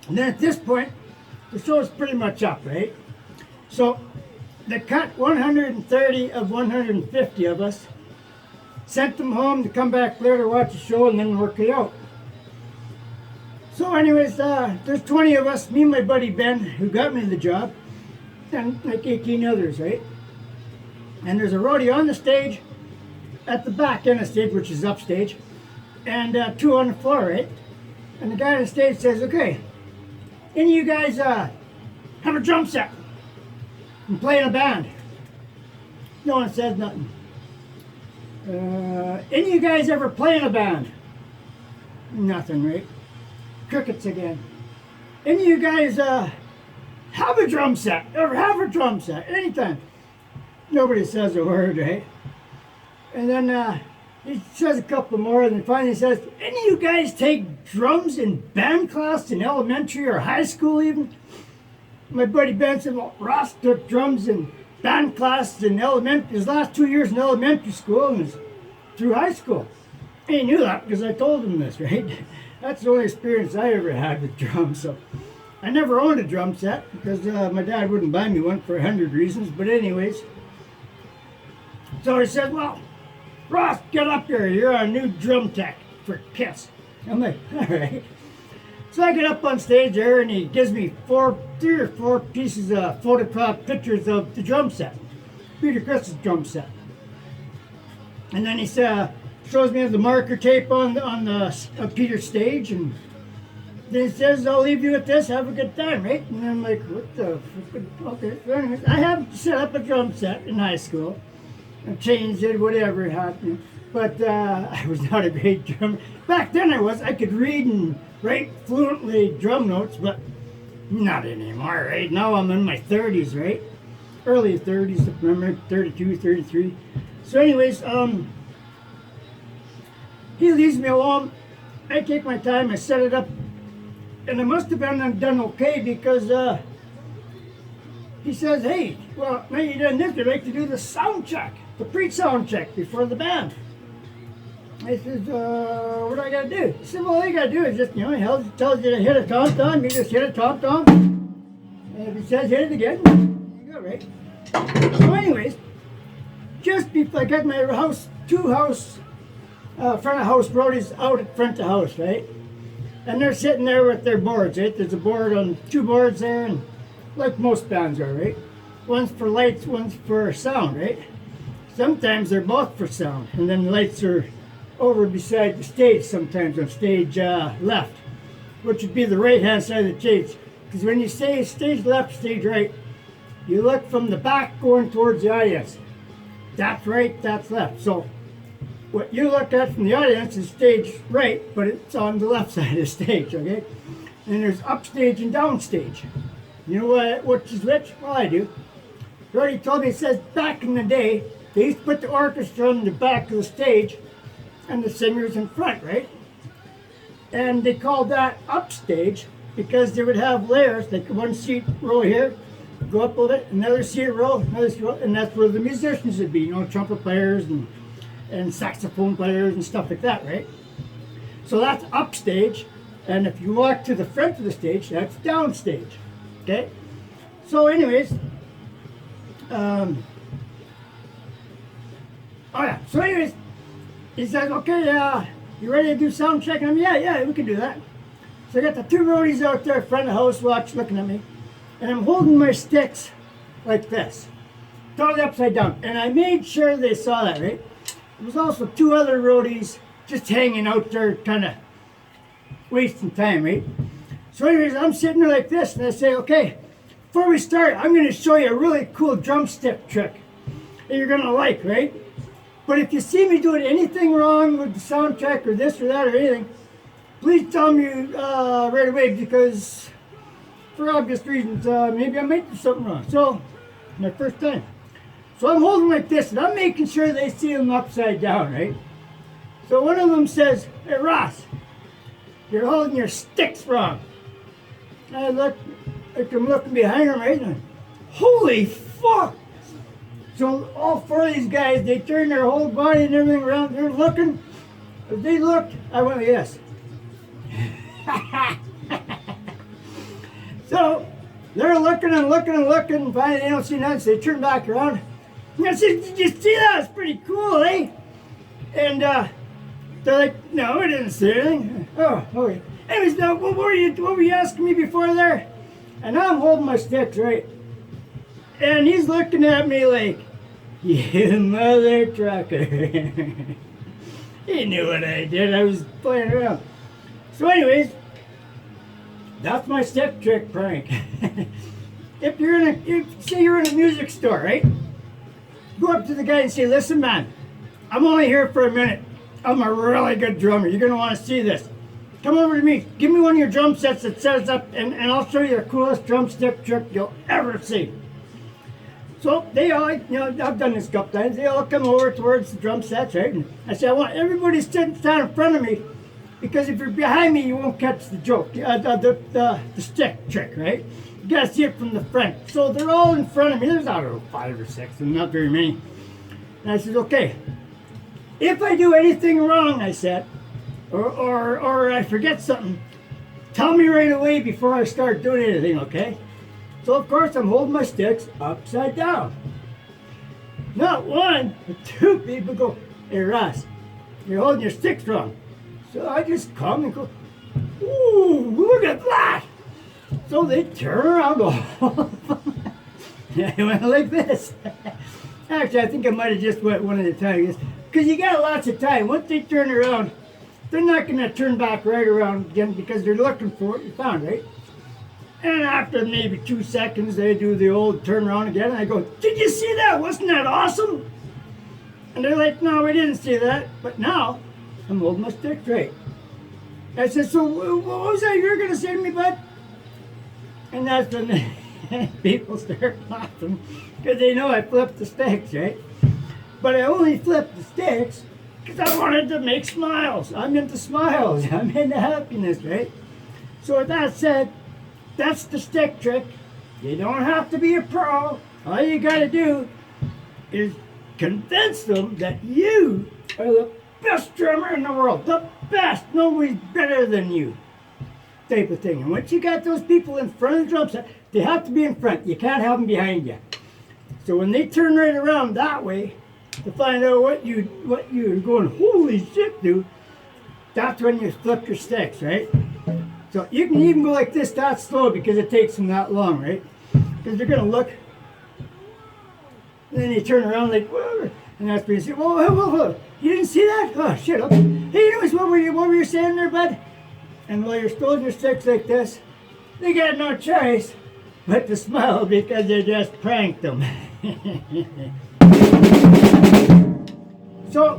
And then at this point, the show's pretty much up, right? So they cut 130 of 150 of us, sent them home to come back later to watch the show and then work it out. So anyways, there's 20 of us, me and my buddy Ben, who got me the job, and like 18 others, right? And there's a roadie on the stage, at the back end of the stage, which is upstage, and 2 on the floor, right? And the guy on the stage says, okay, any of you guys have a drum set and play in a band? No one says nothing. Any of you guys ever play in a band? Nothing, right? Crickets again. Any of you guys have a drum set? Ever have a drum set? Anytime. Nobody says a word, right? And then he says a couple more, and then finally says, any of you guys take drums in band class in elementary or high school even? My buddy Ben said, well, Ross took drums in band class in elementary, his last 2 years in elementary school and through high school. And he knew that because I told him this, right? That's the only experience I ever had with drums. So I never owned a drum set because my dad wouldn't buy me one for 100 reasons. But anyways, so he said, well, Ross, get up here. You're our new drum tech for KISS. I'm like, all right. So I get up on stage there, and he gives me 3 or 4 pieces of photographed pictures of the drum set, Peter Chris's drum set. And then he shows me the marker tape on the Peter's stage, and then he says, I'll leave you with this. Have a good time, right? And I'm like, what the? Okay. So anyways, I have set up a drum set in high school. And changed it, whatever happened. But I was not a great drummer. Back then I could read and write fluently drum notes, but not anymore, right? Now I'm in my 30s, right? Early 30s, remember, 32, 33. So anyways, he leaves me alone. I take my time, I set it up, and I must have been done okay because he says, hey, well, now you've done this, I'd like to do the sound check. The pre-sound check before the band. I says, what do I gotta do? He said, well, all you gotta do is just, he tells you to hit a tom-tom, you just hit a tom-tom. And if he says hit it again, there you go, right? So anyways, just before I got my house, front of house roadies out at front of the house, right? And they're sitting there with their boards, right? There's a board on 2 boards there, and like most bands are, right? One's for lights, one's for sound, right? Sometimes they're both for sound, and then the lights are over beside the stage sometimes on stage left, which would be the right-hand side of the stage. Because when you say stage left, stage right, you look from the back going towards the audience. That's right, that's left. So what you look at from the audience is stage right, but it's on the left side of the stage, okay? And there's upstage and downstage. You know which is which? Well, I do. He already told me, it says back in the day, they used to put the orchestra on the back of the stage and the singers in front, right? And they called that upstage because they would have layers, like one seat row here, go up a little bit, another seat row, another seat row, and that's where the musicians would be, trumpet players and saxophone players and stuff like that, right? So that's upstage, and if you walk to the front of the stage, that's downstage, okay? So anyways, he says, okay, you ready to do sound check? And I'm, yeah, we can do that. So I got the 2 roadies out there, front of the house watch, looking at me, and I'm holding my sticks like this, totally upside down. And I made sure they saw that, right? There was also 2 other roadies just hanging out there, kind of wasting time, right? So anyways, I'm sitting there like this, and I say, okay, before we start, I'm going to show you a really cool drumstick trick that you're going to like, right? But if you see me doing anything wrong with the sound check or this or that or anything, please tell me right away, because for obvious reasons, maybe I might do something wrong. So, my first time. So I'm holding like this, and I'm making sure they see them upside down, right? So one of them says, hey Ross, you're holding your sticks wrong. And I look, like I'm looking behind them, right? And holy fuck! So all 4 of these guys, they turned their whole body and everything around. They're looking. As they looked, I went, yes. So they're looking and looking and looking, and finally they don't see nothing, so they turn back around. And I said, did you see that? It's pretty cool, eh? And they're like, no, we didn't see anything. Oh, okay. Anyways, now, what were you asking me before there? And I'm holding my sticks, right? And he's looking at me like, you mother trucker. He knew what I did. I was playing around. So anyways, that's my stick trick prank. If say you're in a music store, right? Go up to the guy and say, listen man, I'm only here for a minute. I'm a really good drummer. You're gonna want to see this. Come over to me. Give me one of your drum sets that sets up, and I'll show you the coolest drumstick trick you'll ever see. So they all, I've done this a couple times. They all come over towards the drum sets, right? And I say, I want everybody to stand in front of me, because if you're behind me, you won't catch the joke, the stick trick, right? You gotta see it from the front. So they're all in front of me. There's, I don't know, 5 or 6, and not very many. And I said, okay, if I do anything wrong, I said, or I forget something, tell me right away before I start doing anything, okay? So of course I'm holding my sticks upside down. Not one, but 2 people go, hey Ross, you're holding your sticks wrong. So I just come and go, ooh, look at that. So they turn around, go, I went like this. Actually, I think I might have just went one at a time, because you got lots of time. Once they turn around, they're not going to turn back right around again, because they're looking for what you found, right? And after maybe 2 seconds, they do the old turn around again, and I go, did you see that? Wasn't that awesome? And they're like, no, we didn't see that. But now, I'm holding my stick straight. I said, so what was that you were going to say to me, bud? And that's when people start laughing, because they know I flipped the sticks, right? But I only flipped the sticks because I wanted to make smiles. I'm into smiles. I'm into happiness, right? So with that said, that's the stick trick. You don't have to be a pro. All you got to do is convince them that you are the best drummer in the world. The best. Nobody's better than you. Type of thing. And once you got those people in front of the drum set, they have to be in front. You can't have them behind you. So when they turn right around that way to find out what you're going, holy shit, dude, that's when you flip your sticks, right? So you can even go like this that slow, because it takes them that long, right? Because they're going to look, and then you turn around like, whoa, and that's when you say, whoa, you didn't see that? Oh, shit. Okay. Hey, anyways, what were you saying there, bud? And while you're holding your sticks like this, they got no choice but to smile, because they just pranked them. So